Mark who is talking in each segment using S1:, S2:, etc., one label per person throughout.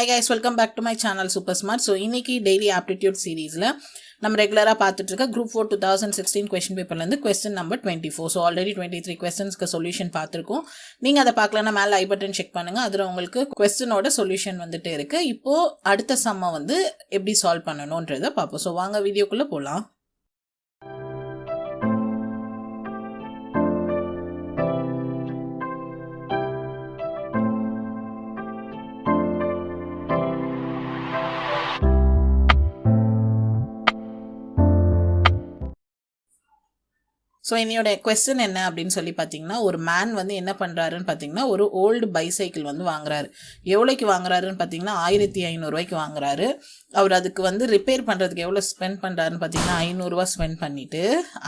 S1: Hi guys, welcome back to my channel Super Smart. So இன்னைக்கு daily aptitude seriesல நம்ம ரெகுலரா பார்த்துட்டு இருக்க group 4 2016 question paperல இருந்து question number 24. So already 23 questionsக்கு solution பார்த்திருக்கோம். நீங்க அத பார்க்கலனா மேல I button check பண்ணுங்க. அதுல உங்களுக்கு questionோட solution வந்துட்டே இருக்கு. இப்போ அடுத்த சம்ம வந்து எப்படி சால்வ் பண்ணனும்ன்றத பாப்போம். So வாங்க வீடியோக்குள்ள போலாம். ஸோ என்னோட கொஸ்டின் என்ன அப்படின்னு சொல்லி பார்த்தீங்கன்னா, ஒரு மேன் வந்து என்ன பண்ணுறாருன்னு பார்த்தீங்கன்னா, ஒரு ஓல்டு பைசைக்கிள் வந்து வாங்குறாரு. எவ்வளோக்கு வாங்குறாருன்னு பார்த்தீங்கன்னா 1500 ரூபாய்க்கு வாங்குறாரு. அவர் அதுக்கு வந்து ரிப்பேர் பண்ணுறதுக்கு எவ்வளோ ஸ்பெண்ட் பண்ணுறாருன்னு பார்த்தீங்கன்னா 500 ரூபா ஸ்பெண்ட் பண்ணிவிட்டு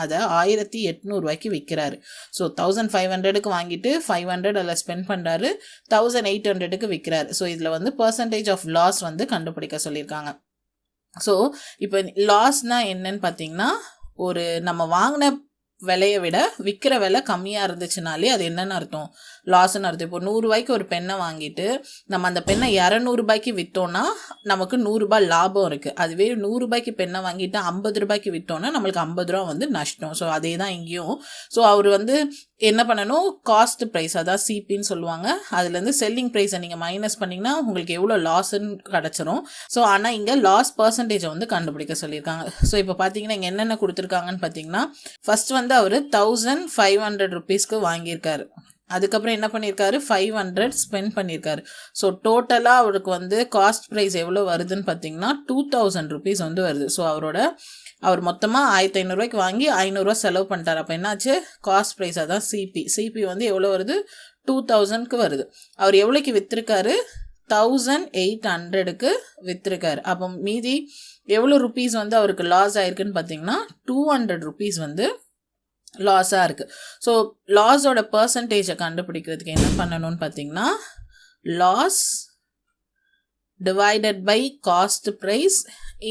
S1: அதை 1800 ரூபாய்க்கு விற்கிறாரு. ஸோ 1500க்கு வாங்கிட்டு 500 அதில் ஸ்பெண்ட் பண்ணுறாரு, 1800க்கு விற்கிறாரு. ஸோ இதில் வந்து பர்சன்டேஜ் ஆஃப் லாஸ் வந்து கண்டுபிடிக்க சொல்லியிருக்காங்க. ஸோ இப்போ லாஸ்னால் என்னன்னு பார்த்தீங்கன்னா, ஒரு நம்ம வாங்கின விலையை விட விற்கிற விலை கம்மியாக இருந்துச்சுனாலே அது என்னென்னு அர்த்தம், லாஸ்ன்னு அர்த்தம். இப்போ 100 ரூபாய்க்கு ஒரு பெண்ணை வாங்கிட்டு நம்ம அந்த பெண்ணை 200 ரூபாய்க்கு விற்றோன்னா நமக்கு 100 ரூபாய் லாபம் இருக்குது. அதுவே 100 ரூபாய்க்கு பெண்ணை வாங்கிட்டு 50 ரூபாய்க்கு விற்றோன்னா நம்மளுக்கு 50 ரூபா வந்து நஷ்டம். ஸோ அதே தான் இங்கேயும். ஸோ அவர் வந்து என்ன பண்ணணும், காஸ்ட் ப்ரைஸ், அதான் சிபின்னு சொல்லுவாங்க, அதுலேருந்து செல்லிங் ப்ரைஸை நீங்கள் மைனஸ் பண்ணிங்கன்னா உங்களுக்கு எவ்வளோ லாஸ்ன்னு கிடச்சிரும். ஸோ ஆனால் இங்கே லாஸ் பர்சன்டேஜை வந்து கண்டுபிடிக்க சொல்லியிருக்காங்க. ஸோ இப்போ பார்த்தீங்கன்னா இங்கே என்னென்ன கொடுத்துருக்காங்கன்னு பார்த்தீங்கன்னா, ஃபர்ஸ்ட் வந்து அவர் 1500 ருபீஸ்க்கு வாங்கியிருக்காரு. அதுக்கப்புறம் என்ன பண்ணியிருக்காரு, 500 ஸ்பெண்ட் பண்ணியிருக்காரு. ஸோ டோட்டலாக அவருக்கு வந்து காஸ்ட் ப்ரைஸ் எவ்வளோ வருதுன்னு பார்த்தீங்கன்னா 2000 ருபீஸ் வந்து வருது. ஸோ அவர் மொத்தமாக 1500 ரூபாய்க்கு வாங்கி 500 ரூபா செலவு பண்ணிட்டார். அப்போ என்னாச்சு, காஸ்ட் ப்ரைஸ் அதான் சிபி வந்து எவ்வளோ வருது, 2000க்கு வருது. அவர் எவ்வளோக்கு விற்றுருக்காரு, 1800க்கு விற்றுருக்காரு. அப்போ மீதி எவ்வளோ ருபீஸ் வந்து அவருக்கு லாஸ் ஆயிருக்குன்னு பார்த்தீங்கன்னா 200 ருபீஸ் வந்து லாஸாக இருக்குது. ஸோ லாஸோட பர்சன்டேஜை கண்டுபிடிக்கிறதுக்கு என்ன பண்ணணும்னு பார்த்தீங்கன்னா, loss divided by cost price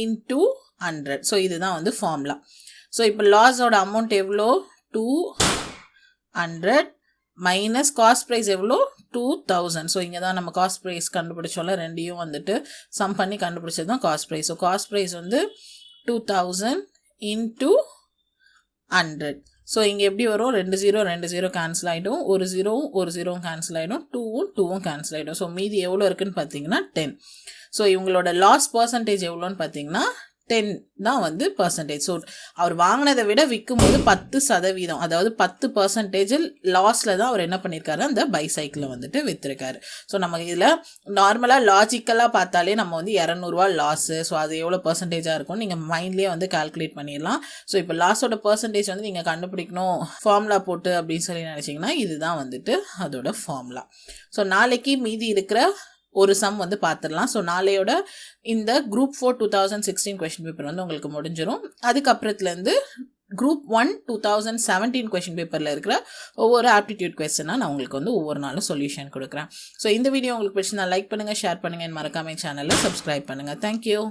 S1: into 100. So இதுதான் வந்து ஃபார்முலா. ஸோ இப்போ லாஸோட அமௌண்ட் எவ்வளோ, 200 மைனஸ் காஸ்ட் ப்ரைஸ் எவ்வளோ, 2000. ஸோ இங்கே தான் நம்ம காஸ்ட் ப்ரைஸ் கண்டுபிடிச்சோம்ல, ரெண்டையும் வந்துட்டு சம் பண்ணி கண்டுபிடிச்சது தான் cost price. So cost price வந்து 2000 இன்டூ 100. ஸோ இங்கே எப்படி வரும், 2 0 கேன்சல் ஆகிடும், ஒரு 0 கேன்சல் ஆகிடும், 2 கேன்சல் ஆகிடும். ஸோ மீதி எவ்வளோ இருக்குன்னு பார்த்தீங்கன்னா 10. ஸோ இவங்களோட லாஸ் பர்சன்டேஜ் எவ்வளோன்னு பார்த்தீங்கன்னா 10 தான் வந்து பர்சன்டேஜ். ஸோ அவர் வாங்கினதை விட விற்கும் போது 10%, அதாவது 10% லாஸில் தான் அவர் என்ன பண்ணியிருக்காரு, அந்த பைசைக்கிளை வந்துட்டு விற்றுருக்காரு. ஸோ நம்ம இதில் நார்மலாக லாஜிக்கலாக பார்த்தாலே நம்ம வந்து 200 ரூபா லாஸு, ஸோ அது எவ்வளோ பர்சன்டேஜாக இருக்கும் நீங்கள் மைண்ட்லேயே வந்து கால்குலேட் பண்ணிடலாம். ஸோ இப்போ லாஸோட பர்சன்டேஜ் வந்து நீங்கள் கண்டுபிடிக்கணும் ஃபார்முலா போட்டு அப்படின்னு சொல்லி நினச்சிங்கன்னா இதுதான் வந்துட்டு அதோட ஃபார்முலா. ஸோ நாளைக்கு மீதி இருக்கிற ஒரு சம் வந்து பார்த்துடலாம். ஸோ நாளையோட இந்த குரூப் 4 2016 கொஷின் பேப்பர் வந்து உங்களுக்கு முடிஞ்சிடும். அதுக்கப்புறத்துலேருந்து குரூப் 1 2017 கொஷின் பேப்பரில் இருக்கிற ஒவ்வொரு ஆப்டிடியூட் கொஸ்டினாக நான் உங்களுக்கு வந்து ஒவ்வொரு நாளும் சொல்யூஷன் கொடுக்குறேன். ஸோ இந்த வீடியோ உங்களுக்கு பிடிச்சிருந்தா லைக் பண்ணுங்கள், ஷேர் பண்ணுங்கள், மறக்காம சேனலை சப்ஸ்கிரைப் பண்ணுங்கள். தேங்க்யூ.